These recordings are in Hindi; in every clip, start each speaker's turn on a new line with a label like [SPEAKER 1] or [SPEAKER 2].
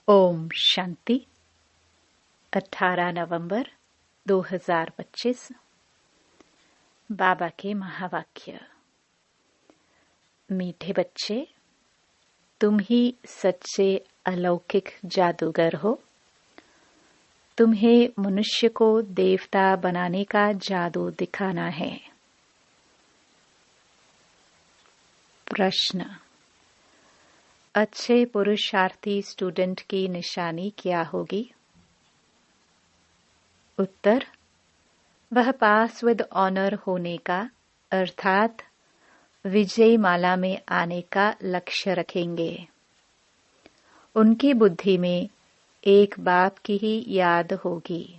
[SPEAKER 1] ओम शांति। 18 नवंबर 2025। बाबा के महावाक्य। मीठे बच्चे, तुम ही सच्चे अलौकिक जादूगर हो। तुम्हें मनुष्य को देवता बनाने का जादू दिखाना है। प्रश्न: अच्छे पुरुषार्थी स्टूडेंट की निशानी क्या होगी? उत्तर: वह पास विद ऑनर होने का अर्थात विजय माला में आने का लक्ष्य रखेंगे। उनकी बुद्धि में एक बाप की ही याद होगी।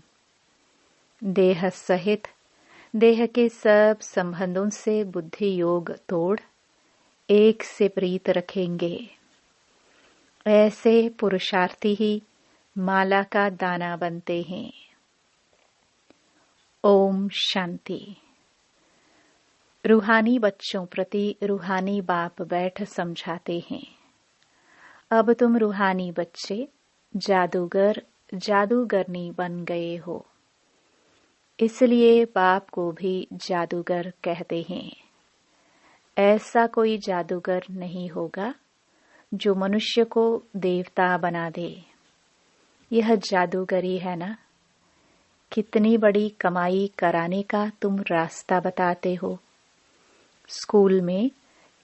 [SPEAKER 1] देह सहित देह के सब संबंधों से बुद्धि योग तोड़ एक से प्रीत रखेंगे। ऐसे पुरुषार्थी ही माला का दाना बनते हैं। ओम शांति। रूहानी बच्चों प्रति रूहानी बाप बैठ समझाते हैं। अब तुम रूहानी बच्चे जादूगर जादूगरनी बन गए हो, इसलिए बाप को भी जादूगर कहते हैं। ऐसा कोई जादूगर नहीं होगा जो मनुष्य को देवता बना दे। यह जादूगरी है ना। कितनी बड़ी कमाई कराने का तुम रास्ता बताते हो। स्कूल में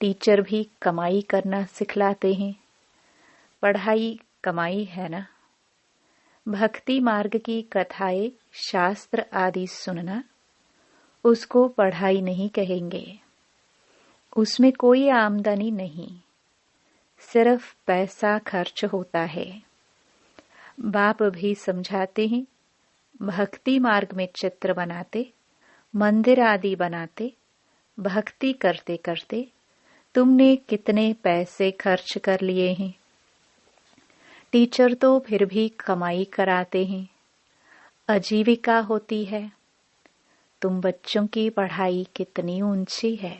[SPEAKER 1] टीचर भी कमाई करना सिखलाते हैं। पढ़ाई कमाई है ना। भक्ति मार्ग की कथाएं शास्त्र आदि सुनना, उसको पढ़ाई नहीं कहेंगे। उसमें कोई आमदनी नहीं, सिर्फ पैसा खर्च होता है। बाप भी समझाते हैं, भक्ति मार्ग में चित्र बनाते, मंदिर आदि बनाते, भक्ति करते करते तुमने कितने पैसे खर्च कर लिए हैं। टीचर तो फिर भी कमाई कराते हैं, आजीविका होती है। तुम बच्चों की पढ़ाई कितनी ऊंची है।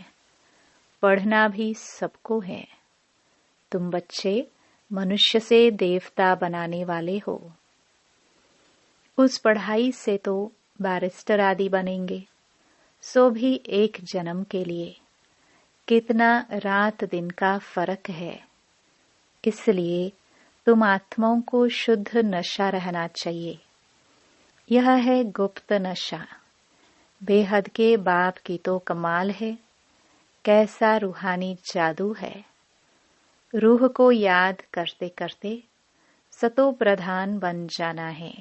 [SPEAKER 1] पढ़ना भी सबको है। तुम बच्चे मनुष्य से देवता बनाने वाले हो। उस पढ़ाई से तो बैरिस्टर आदि बनेंगे, सो भी एक जन्म के लिए। कितना रात दिन का फर्क है। इसलिए तुम आत्माओं को शुद्ध नशा रहना चाहिए। यह है गुप्त नशा। बेहद के बाप की तो कमाल है। कैसा रूहानी जादू है। रूह को याद करते करते सतो प्रधान बन जाना है।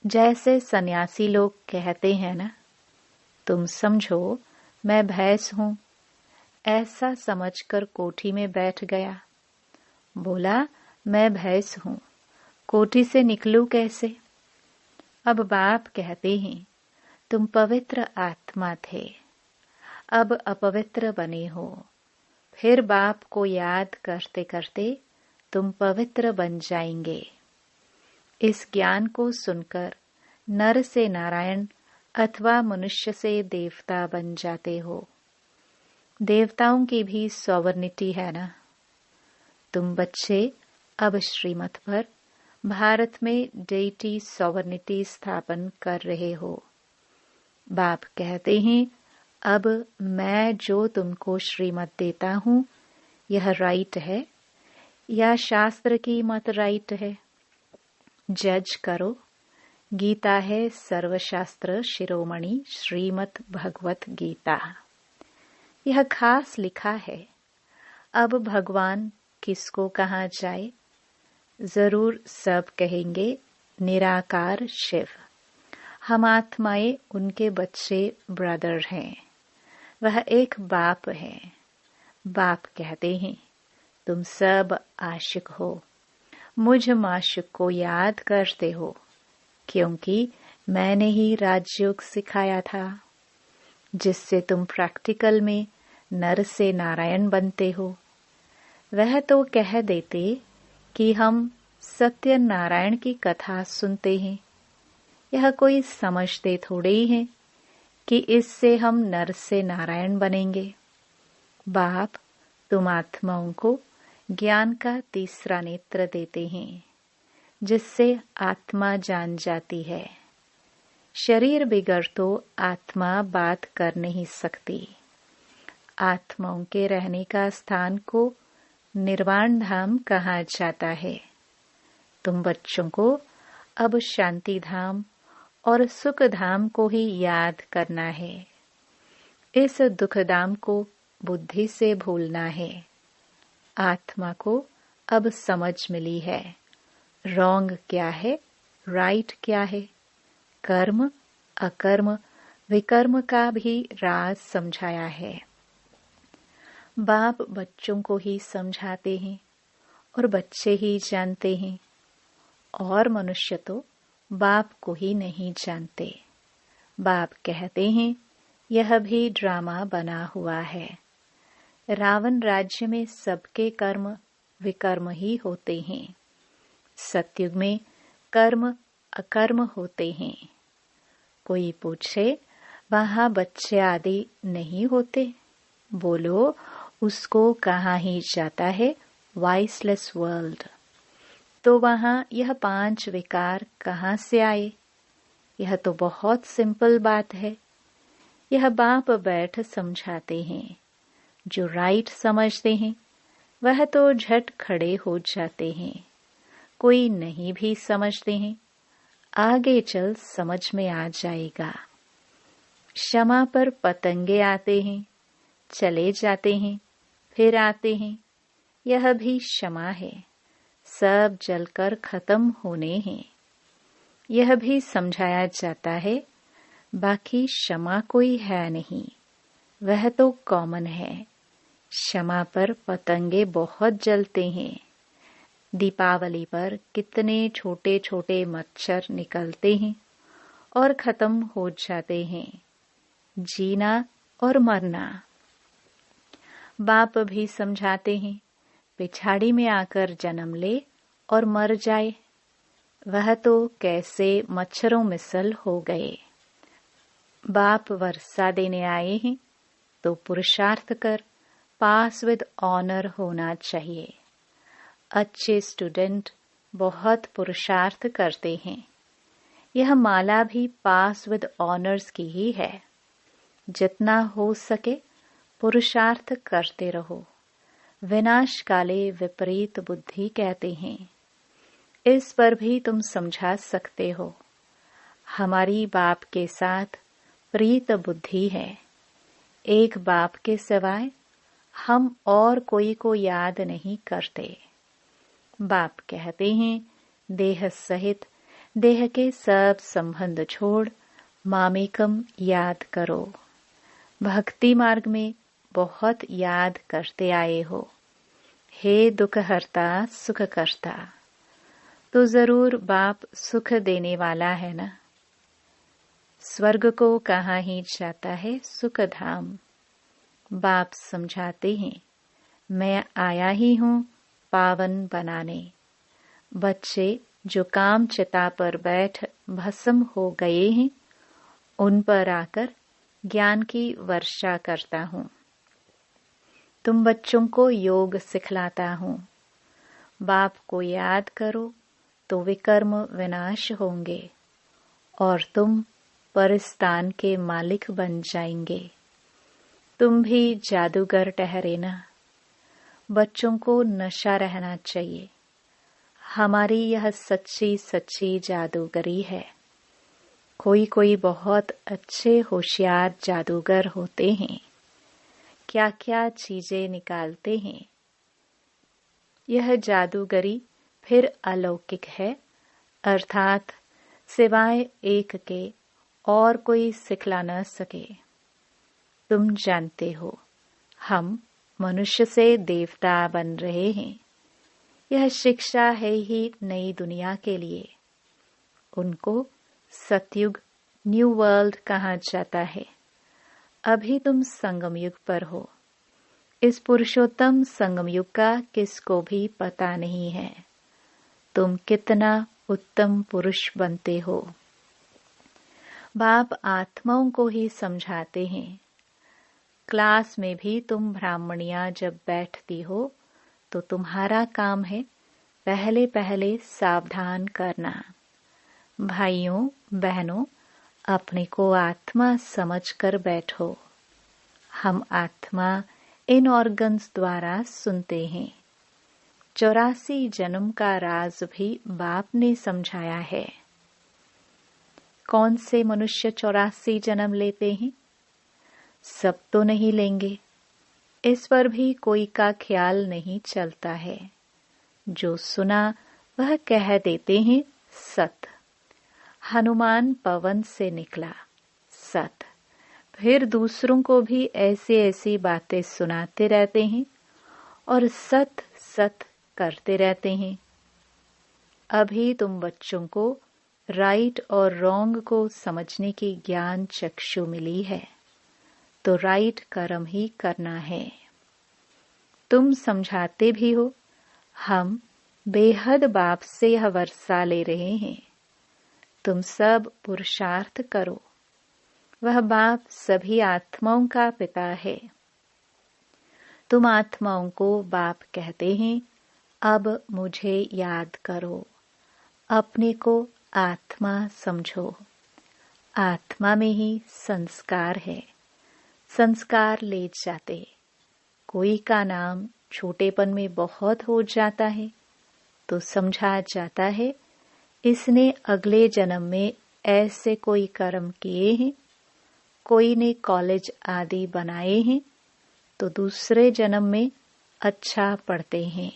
[SPEAKER 1] जैसे सन्यासी लोग कहते हैं ना, तुम समझो मैं भैंस हूं। ऐसा समझकर कोठी में बैठ गया। बोला मैं भैंस हूं, कोठी से निकलूं कैसे? अब बाप कहते हैं तुम पवित्र आत्मा थे, अब अपवित्र बने हो। फिर बाप को याद करते करते तुम पवित्र बन जाएंगे। इस ज्ञान को सुनकर नर से नारायण अथवा मनुष्य से देवता बन जाते हो। देवताओं की भी सॉवर्निटी है ना। तुम बच्चे अब श्रीमत पर भारत में डेटी सॉवर्निटी स्थापन कर रहे हो। बाप कहते हैं अब मैं जो तुमको श्रीमत देता हूं, यह राइट है या शास्त्र की मत राइट है? जज करो। गीता है सर्वशास्त्र शिरोमणि श्रीमद् भगवत गीता। यह खास लिखा है। अब भगवान किसको कहा जाए? जरूर सब कहेंगे निराकार शिव। हम आत्माएं उनके बच्चे ब्रदर हैं। वह एक बाप है। बाप कहते हैं तुम सब आशिक हो। मुझ माशिक को याद करते हो, क्योंकि मैंने ही राजयोग सिखाया था, जिससे तुम प्रैक्टिकल में नर से नारायण बनते हो। वह तो कह देते कि हम सत्य नारायण की कथा सुनते हैं। यह कोई समझते थोड़े ही हैं कि इससे हम नर से नारायण बनेंगे। बाप तुम आत्माओं को ज्ञान का तीसरा नेत्र देते हैं। जिससे आत्मा जान जाती है। शरीर बिगड़ तो आत्मा बात कर नहीं सकती। आत्माओं के रहने का स्थान को निर्वाण धाम कहा जाता है। तुम बच्चों को अब शांति धाम और सुख धाम को ही याद करना है। इस दुख धाम को बुद्धि से भूलना है। आत्मा को अब समझ मिली है, रॉन्ग क्या है, राइट क्या है। कर्म, अकर्म, विकर्म का भी राज समझाया है। बाप बच्चों को ही समझाते हैं और बच्चे ही जानते हैं, और मनुष्य तो बाप को ही नहीं जानते। बाप कहते हैं यह भी ड्रामा बना हुआ है। रावण राज्य में सबके कर्म विकर्म ही होते हैं। सतयुग में कर्म अकर्म होते हैं। कोई पूछे वहां बच्चे आदि नहीं होते? बोलो उसको कहाँ ही जाता है वाइसलेस वर्ल्ड। तो वहां यह 5 विकार कहाँ से आए? यह तो बहुत सिंपल बात है। यह बाप बैठ समझाते हैं। जो राइट समझते हैं वह तो झट खड़े हो जाते हैं। कोई नहीं भी समझते हैं, आगे चल समझ में आ जाएगा। क्षमा पर पतंगे आते हैं, चले जाते हैं, फिर आते हैं। यह भी क्षमा है। सब जलकर खत्म होने हैं। यह भी समझाया जाता है। बाकी क्षमा कोई है नहीं, वह तो कॉमन है। क्षमा पर पतंगे बहुत जलते हैं। दीपावली पर कितने छोटे छोटे मच्छर निकलते हैं और खत्म हो जाते हैं। जीना और मरना। बाप भी समझाते हैं पिछाड़ी में आकर जन्म ले और मर जाए। वह तो कैसे मच्छरों मिसल हो गए। बाप वर्षा देने आए हैं तो पुरुषार्थ कर पास विद ऑनर होना चाहिए। अच्छे स्टूडेंट बहुत पुरुषार्थ करते हैं। यह माला भी पास विद ऑनर्स की ही है। जितना हो सके पुरुषार्थ करते रहो। विनाश काले विपरीत बुद्धि कहते हैं। इस पर भी तुम समझा सकते हो। हमारी बाप के साथ प्रीत बुद्धि है। एक बाप के सिवाय हम और कोई को याद नहीं करते। बाप कहते हैं देह सहित देह के सब संबंध छोड़ मामेकम याद करो। भक्ति मार्ग में बहुत याद करते आए हो। हे दुख हरता सुख करता। तो जरूर बाप सुख देने वाला है ना। स्वर्ग को कहाँ ही जाता है सुख धाम। बाप समझाते हैं मैं आया ही हूँ पावन बनाने। बच्चे जो काम चिता पर बैठ भस्म हो गए हैं उन पर आकर ज्ञान की वर्षा करता हूँ। तुम बच्चों को योग सिखलाता हूँ। बाप को याद करो तो विकर्म विनाश होंगे और तुम परिस्तान के मालिक बन जाएंगे। तुम भी जादूगर ठहरे ना। बच्चों को नशा रहना चाहिए। हमारी यह सच्ची सच्ची जादूगरी है। कोई कोई बहुत अच्छे होशियार जादूगर होते हैं। क्या क्या चीजें निकालते हैं। यह जादूगरी फिर अलौकिक है, अर्थात सिवाय एक के और कोई सिखला न सके। तुम जानते हो हम मनुष्य से देवता बन रहे हैं। यह शिक्षा है ही नई दुनिया के लिए। उनको सतयुग न्यू वर्ल्ड कहा जाता है। अभी तुम संगम युग पर हो। इस पुरुषोत्तम संगम युग का किसको भी पता नहीं है। तुम कितना उत्तम पुरुष बनते हो। बाप आत्माओं को ही समझाते हैं। क्लास में भी तुम ब्राह्मणियां जब बैठती हो तो तुम्हारा काम है पहले पहले सावधान करना। भाइयों बहनों, अपने को आत्मा समझकर बैठो। हम आत्मा इन ऑर्गन्स द्वारा सुनते हैं। 84 जन्म का राज भी बाप ने समझाया है। कौन से मनुष्य 84 जन्म लेते हैं? सब तो नहीं लेंगे, इस पर भी कोई का ख्याल नहीं चलता है। जो सुना वह कह देते हैं सत। हनुमान पवन से निकला, सत। फिर दूसरों को भी ऐसी ऐसी बातें सुनाते रहते हैं और सत सत करते रहते हैं। अभी तुम बच्चों को राइट और रॉन्ग को समझने की ज्ञान चक्षु मिली है, तो राइट कर्म ही करना है। तुम समझाते भी हो। हम बेहद बाप से यह वर्षा ले रहे हैं। तुम सब पुरुषार्थ करो। वह बाप सभी आत्माओं का पिता है। तुम आत्माओं को बाप कहते हैं, अब मुझे याद करो। अपने को आत्मा समझो। आत्मा में ही संस्कार है। संस्कार ले जाते। कोई का नाम छोटेपन में बहुत हो जाता है तो समझा जाता है इसने अगले जन्म में ऐसे कोई कर्म किए हैं। कोई ने कॉलेज आदि बनाए हैं तो दूसरे जन्म में अच्छा पढ़ते हैं।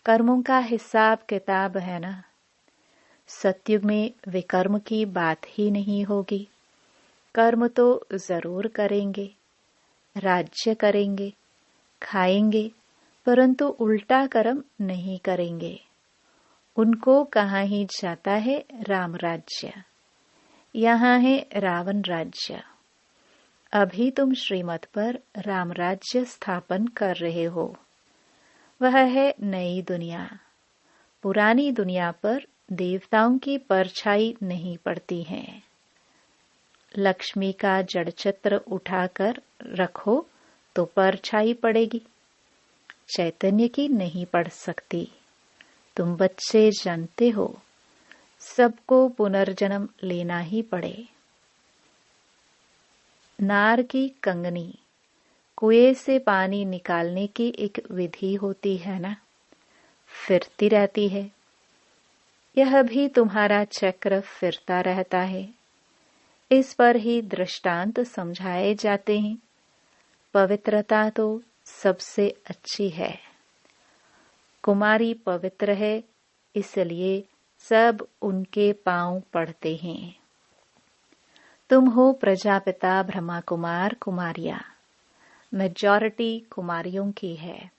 [SPEAKER 1] कर्मों का हिसाब किताब है ना। सतयुग में विकर्म की बात ही नहीं होगी। कर्म तो जरूर करेंगे, राज्य करेंगे, खाएंगे, परंतु उल्टा कर्म नहीं करेंगे। उनको कहाँ ही जाता है राम राज्य। यहाँ है रावण राज्य। अभी तुम श्रीमत पर राम राज्य स्थापन कर रहे हो। वह है नई दुनिया। पुरानी दुनिया पर देवताओं की परछाई नहीं पड़ती है। लक्ष्मी का जड़ चित्र उठाकर रखो तो परछाई पड़ेगी, चैतन्य की नहीं पड़ सकती। तुम बच्चे जानते हो सबको पुनर्जन्म लेना ही पड़े। नार की कंगनी, कुएं से पानी निकालने की एक विधि होती है ना, फिरती रहती है। यह भी तुम्हारा चक्र फिरता रहता है। इस पर ही दृष्टांत समझाए जाते हैं। पवित्रता तो सबसे अच्छी है। कुमारी पवित्र है, इसलिए सब उनके पांव पड़ते हैं। तुम हो प्रजापिता ब्रह्मा कुमार कुमारियां। मेजॉरिटी कुमारियों की है,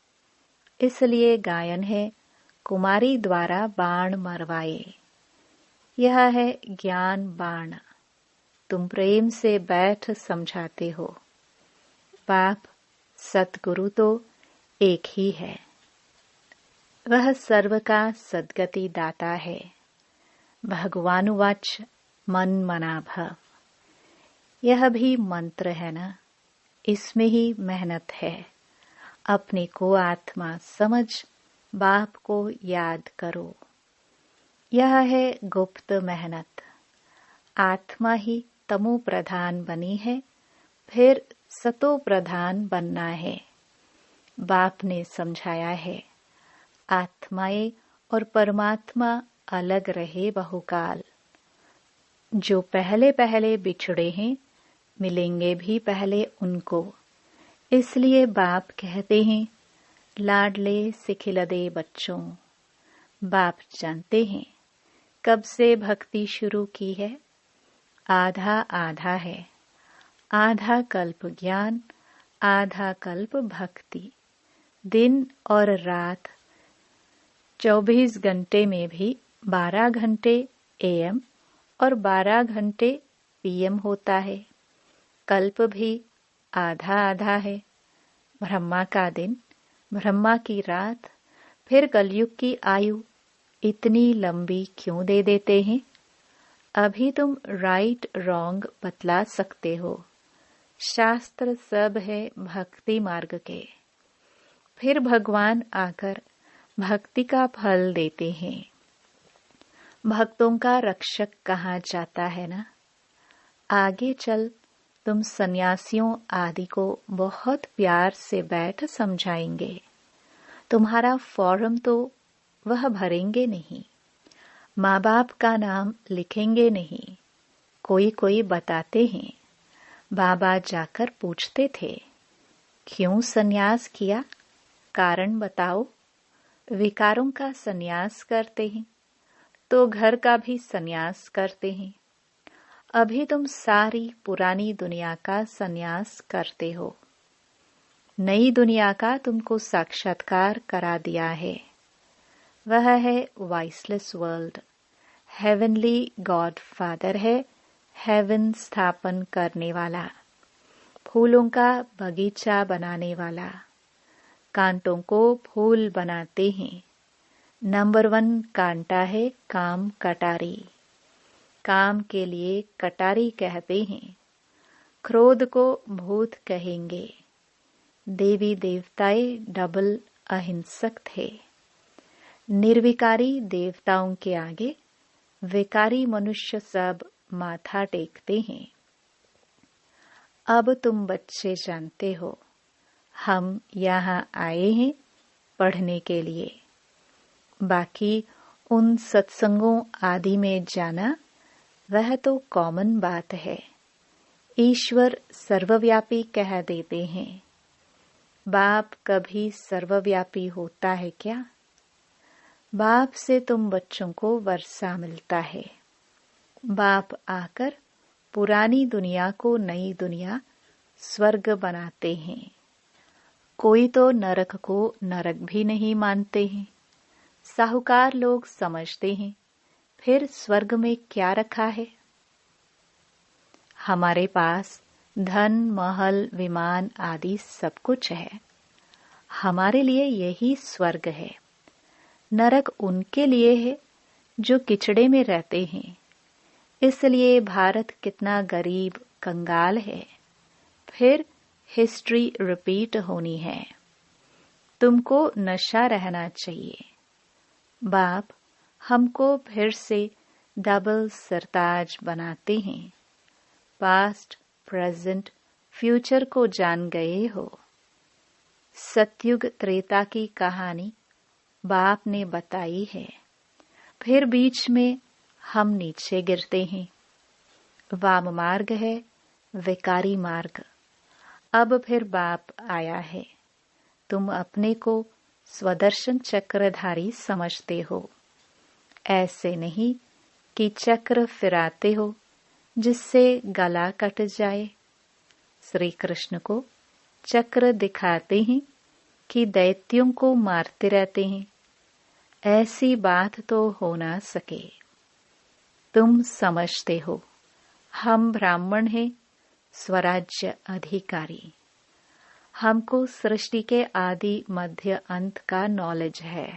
[SPEAKER 1] इसलिए गायन है कुमारी द्वारा बाण मरवाए। यह है ज्ञान बाण। तुम प्रेम से बैठ समझाते हो। बाप सतगुरु तो एक ही है। वह सर्व का सद्गति दाता है। भगवानुवाच मन मना भव। यह भी मंत्र है ना, इसमें ही मेहनत है। अपने को आत्मा समझ बाप को याद करो। यह है गुप्त मेहनत। आत्मा ही तमो प्रधान बनी है, फिर सतो प्रधान बनना है। बाप ने समझाया है आत्माएं और परमात्मा अलग रहे बहुकाल। जो पहले पहले बिछड़े हैं मिलेंगे भी पहले उनको। इसलिए बाप कहते हैं लाडले सिखिलदे बच्चों। बाप जानते हैं कब से भक्ति शुरू की है। आधा आधा है। आधा कल्प ज्ञान, आधा कल्प भक्ति। दिन और रात 24 घंटे में भी 12 घंटे एएम और 12 घंटे पीएम होता है। कल्प भी आधा आधा है। ब्रह्मा का दिन, ब्रह्मा की रात, फिर कलयुग की आयु इतनी लंबी क्यों दे देते हैं? अभी तुम राइट रॉन्ग बतला सकते हो। शास्त्र सब है भक्ति मार्ग के। फिर भगवान आकर भक्ति का फल देते हैं। भक्तों का रक्षक कहा जाता है ना। आगे चल तुम सन्यासियों आदि को बहुत प्यार से बैठ समझाएंगे। तुम्हारा फॉर्म तो वह भरेंगे नहीं, माँ बाप का नाम लिखेंगे नहीं। कोई कोई बताते हैं, बाबा जाकर पूछते थे, क्यों सन्यास किया, कारण बताओ। विकारों का सन्यास करते हैं तो घर का भी सन्यास करते हैं। अभी तुम सारी पुरानी दुनिया का सन्यास करते हो। नई दुनिया का तुमको साक्षात्कार करा दिया है। वह है viceless world. Heavenly God father है, हेवन स्थापन करने वाला, फूलों का बगीचा बनाने वाला। कांटों को फूल बनाते हैं। नंबर 1 कांटा है काम कटारी। काम के लिए कटारी कहते हैं। क्रोध को भूत कहेंगे। देवी देवताएं डबल अहिंसक थे। निर्विकारी देवताओं के आगे विकारी मनुष्य सब माथा टेकते हैं। अब तुम बच्चे जानते हो, हम यहाँ आए हैं पढ़ने के लिए। बाकी उन सत्संगों आदि में जाना वह तो कॉमन बात है। ईश्वर सर्वव्यापी कह देते हैं। बाप कभी सर्वव्यापी होता है क्या? बाप से तुम बच्चों को वर्षा मिलता है। बाप आकर पुरानी दुनिया को नई दुनिया स्वर्ग बनाते हैं। कोई तो नरक को नरक भी नहीं मानते हैं। साहूकार लोग समझते हैं फिर स्वर्ग में क्या रखा है। हमारे पास धन महल विमान आदि सब कुछ है। हमारे लिए यही स्वर्ग है। नरक उनके लिए है जो किचड़े में रहते हैं। इसलिए भारत कितना गरीब कंगाल है। फिर हिस्ट्री रिपीट होनी है। तुमको नशा रहना चाहिए। बाप हमको फिर से डबल सरताज बनाते हैं। पास्ट, प्रेजेंट, फ्यूचर को जान गए हो। सतयुग त्रेता की कहानी बाप ने बताई है। फिर बीच में हम नीचे गिरते हैं। वाम मार्ग है, विकारी मार्ग। अब फिर बाप आया है। तुम अपने को स्वदर्शन चक्रधारी समझते हो। ऐसे नहीं कि चक्र फिराते हो जिससे गला कट जाए। श्री कृष्ण को चक्र दिखाते हैं कि दैत्यों को मारते रहते हैं। ऐसी बात तो हो ना सके। तुम समझते हो हम ब्राह्मण हैं, स्वराज्य अधिकारी। हमको सृष्टि के आदि मध्य अंत का नॉलेज है।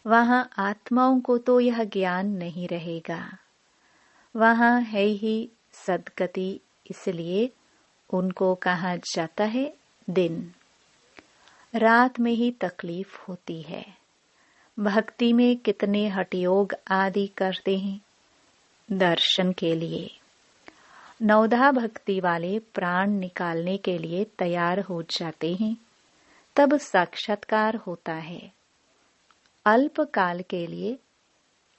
[SPEAKER 1] वहां आत्माओं को तो यह ज्ञान नहीं रहेगा। वहां है ही सद्गति, इसलिए उनको कहा जाता है दिन। रात में ही तकलीफ होती है। भक्ति में कितने हठयोग आदि करते हैं दर्शन के लिए। नवधा भक्ति वाले प्राण निकालने के लिए तैयार हो जाते हैं, तब साक्षात्कार होता है। अल्प काल के लिए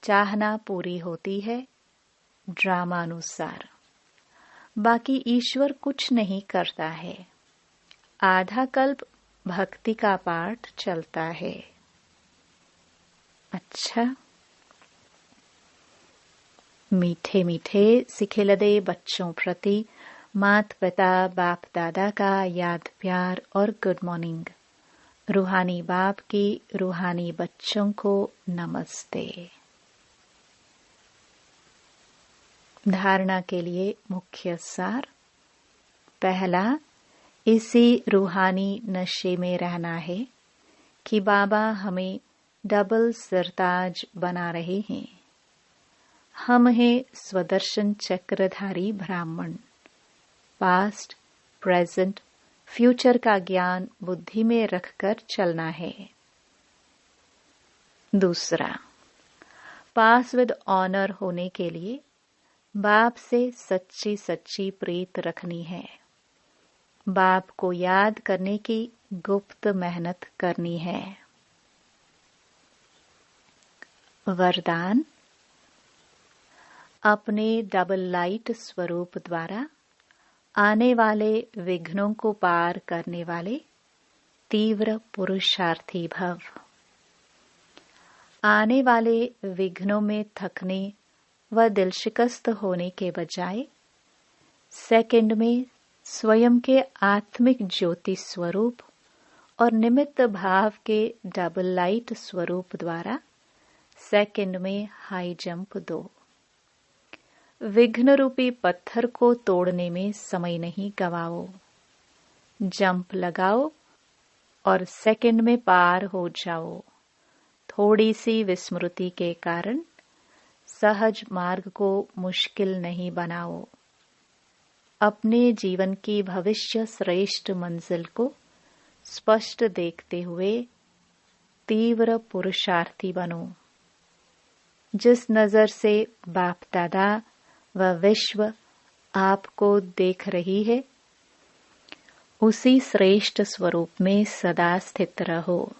[SPEAKER 1] चाहना पूरी होती है ड्रामानुसार। बाकी ईश्वर कुछ नहीं करता है। आधा कल्प भक्ति का पाठ चलता है। अच्छा, मीठे मीठे सिखिलदे बच्चों प्रति मात पिता बाप दादा का याद प्यार और गुड मॉर्निंग। रूहानी बाप की रूहानी बच्चों को नमस्ते। धारणा के लिए मुख्य सार। पहला, इसी रूहानी नशे में रहना है कि बाबा हमें डबल सिरताज बना रहे हैं। हम हैं स्वदर्शन चक्रधारी ब्राह्मण। पास्ट, प्रेजेंट, फ्यूचर का ज्ञान बुद्धि में रखकर चलना है। दूसरा, पास विद ऑनर होने के लिए बाप से सच्ची सच्ची प्रीत रखनी है। बाप को याद करने की गुप्त मेहनत करनी है। वरदान, अपने डबल लाइट स्वरूप द्वारा आने वाले विघ्नों को पार करने वाले तीव्र पुरुषार्थी भव। आने वाले विघ्नों में थकने व दिल शिकस्त होने के बजाय सेकंड में स्वयं के आत्मिक ज्योति स्वरूप और निमित्त भाव के डबल लाइट स्वरूप द्वारा सेकंड में हाई जंप दो। विघ्न रूपी पत्थर को तोड़ने में समय नहीं गवाओ। जंप लगाओ और सेकंड में पार हो जाओ। थोड़ी सी विस्मृति के कारण सहज मार्ग को मुश्किल नहीं बनाओ। अपने जीवन की भविष्य श्रेष्ठ मंजिल को स्पष्ट देखते हुए तीव्र पुरुषार्थी बनो। जिस नजर से बाप दादा व विश्व आपको देख रही है, उसी श्रेष्ठ स्वरूप में सदा स्थित रहो।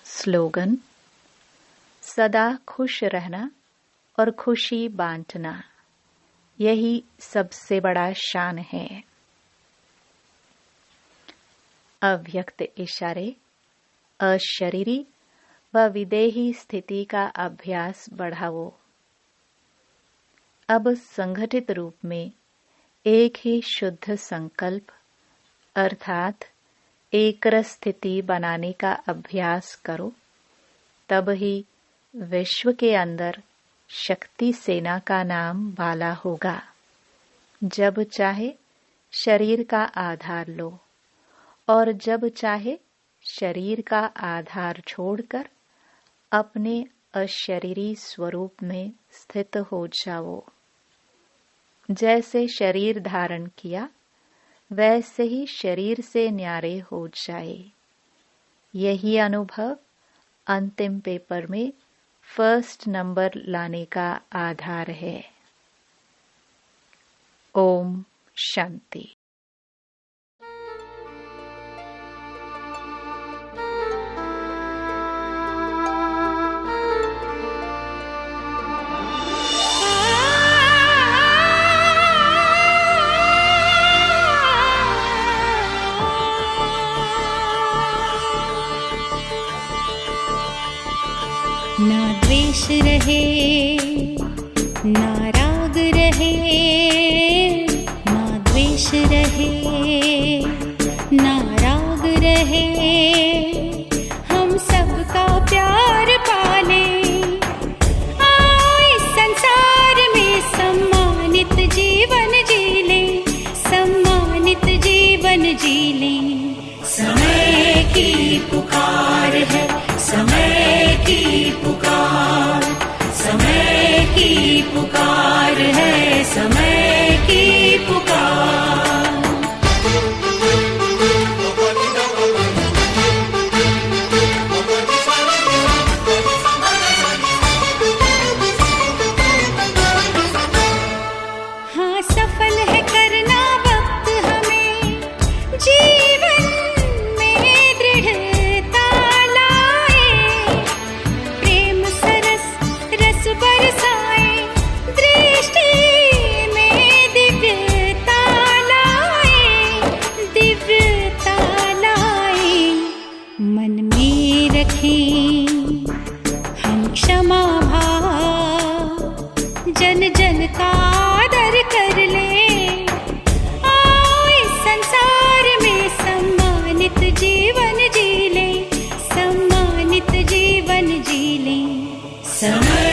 [SPEAKER 1] स्लोगन, सदा खुश रहना और खुशी बांटना, यही सबसे बड़ा शान है। अव्यक्त इशारे, अशरीरी व विदेही स्थिति का अभ्यास बढ़ाओ। अब संगठित रूप में एक ही शुद्ध संकल्प अर्थात एकरस स्थिति बनाने का अभ्यास करो। तब ही विश्व के अंदर शक्ति सेना का नाम बाला होगा। जब चाहे शरीर का आधार लो और जब चाहे शरीर का आधार छोड़कर अपने अशरीरी स्वरूप में स्थित हो जाओ। जैसे शरीर धारण किया वैसे ही शरीर से न्यारे हो जाए। यही अनुभव अंतिम पेपर में फर्स्ट नंबर लाने का आधार है। ओम शांति।
[SPEAKER 2] ना द्वेष रहे, ना राग रहे, ना द्वेष रहे, ना राग रहे। हम सबका प्यार पाले, आओ इस संसार में सम्मानित जीवन जी ले, सम्मानित जीवन जी ले। समय की पुकार है, समय की पुकार, समय की पुकार है, समय की पुकार। हाँ, सफल है करना वक्त हमें, जीवन में दृढ़ता लाए, प्रेम सरस रस बरसाए, दृष्टि में दिव्यता लाए, दिव्यता लाए। मन में रखें हम क्षमा भाव, जन जन का आदर कर ले। आओ इस संसार में सम्मानित जीवन जी ले, सम्मानित जीवन जी ले। समय